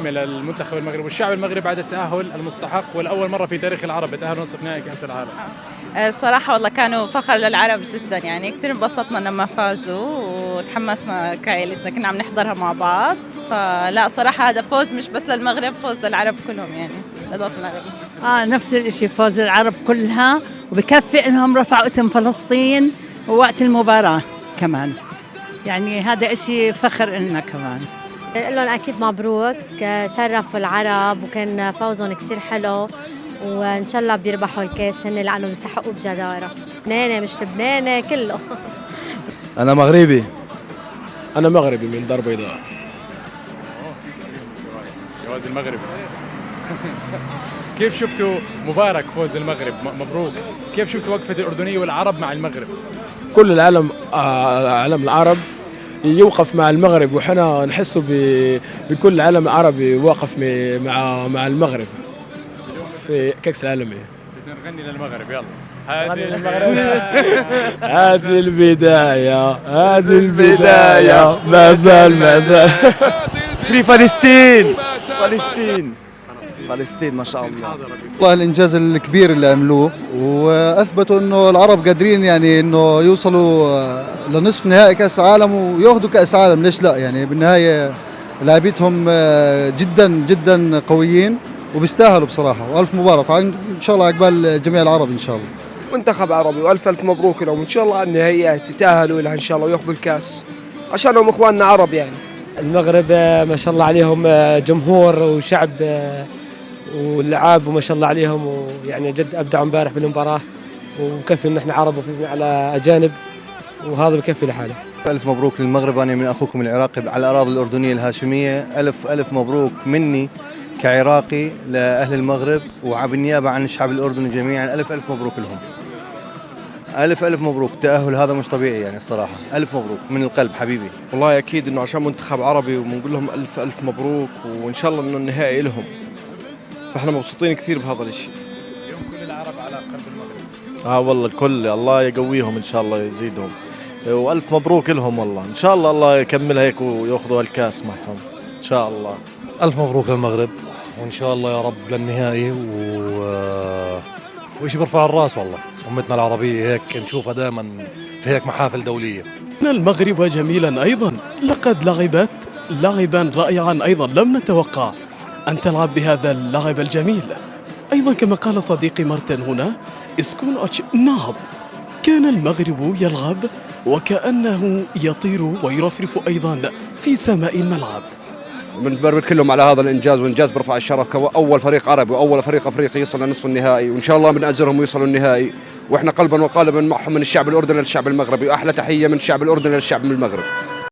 عظيمة للمنتخب المغربي والشعب المغربي بعد التأهل المستحق، والأول مرة في تاريخ العرب يتأهل نصف نهائي كأس العالم. الصراحة والله كانوا فخر للعرب جدا، يعني كتير انبسطنا لما فازوا وتحمسنا كعائلتنا، كنا عم نحضرها مع بعض. فلا صراحة هذا فوز مش بس للمغرب، فوز للعرب كلهم، يعني للوطن العربي. نفس الشيء، فوز العرب كلها، وبكفي انهم رفعوا اسم فلسطين ووقت المباراة كمان، يعني هذا اشي فخر لنا كمان. لهم اكيد مبروك، شرفوا العرب وكان فوزهم كتير حلو، وان شاء الله بيربحوا الكاس هن لانه بيستحقوا بجدارة. لبناني مش لبناني كله. انا مغربي. انا مغربي من دار بيضاء. جواز المغرب. كيف شفتوا مبارك فوز المغرب؟ مبروك. كيف شفتوا وقفة الأردنية والعرب مع المغرب؟ كل العالم عالم العرب يوقف مع المغرب، وحنا نحسوا بكل العالم العربي واقف مع المغرب في كأس العالم. بدنا نغني للمغرب، يلا. هذه البداية، هذه البداية، ما زال في فلسطين. فلسطين ما شاء الله. والله الانجاز الكبير اللي عملوه، واثبتوا انه العرب قادرين يعني انه يوصلوا لنصف نهائي كاس العالم وياخذوا كاس العالم، ليش لا؟ يعني بالنهايه لاعبيتهم جدا جدا قويين وبيستاهلوا بصراحه، والف مبارك ان شاء الله عقبال جميع العرب ان شاء الله. منتخب عربي والف الف مبروك لهم، ان شاء الله النهائيات يتاهلوا لها ان شاء الله وياخذوا الكاس عشانهم اخواننا عرب. يعني المغرب ما شاء الله عليهم جمهور وشعب واللعاب وما شاء الله عليهم، ويعني جد ابدعوا امبارح بالمباراه، وكفي ان احنا عرب وفزنا على اجانب، وهذا بكفي لحاله. الف مبروك للمغرب، انا من اخوكم العراقي على الاراضي الاردنيه الهاشميه. الف مبروك مني كعراقي لاهل المغرب وبالنيابه عن الشعب الاردني جميعا، الف مبروك لهم. الف مبروك، تاهل هذا مش طبيعي يعني الصراحه، الف مبروك من القلب حبيبي. والله اكيد انه عشان منتخب عربي وبنقول لهم الف مبروك، وان شاء الله انه النهائي لهم، فاحنا مبسوطين كثير بهذا الشيء. اليوم كل العرب على قلب المغرب. والله الكل، الله يقويهم ان شاء الله يزيدهم، والف مبروك لهم والله، ان شاء الله يكملها هيك وياخذوا الكاس معهم ان شاء الله. الف مبروك للمغرب، وان شاء الله يا رب للنهائي وإشي برفع الراس والله. أمتنا العربية هيك نشوفها دائما في هيك محافل دولية. المغرب جميلا أيضا، لقد لعبت لعبا رائعا أيضا، لم نتوقع أن تلعب بهذا اللعب الجميل أيضا. كما قال صديقي مارتن هنا، اسكون نعم، كان المغرب يلعب وكأنه يطير ويرفرف أيضا في سماء الملعب. بنبارك لهم على هذا الانجاز، وانجاز برفع الشرف كاول فريق عربي واول فريق افريقي يصل لنصف النهائي، وان شاء الله بنأزرهم ويصلوا النهائي، واحنا قلبا وقالبا معهم من الشعب الاردني للشعب المغربي، واحلى تحيه من الشعب الاردني للشعب من المغرب.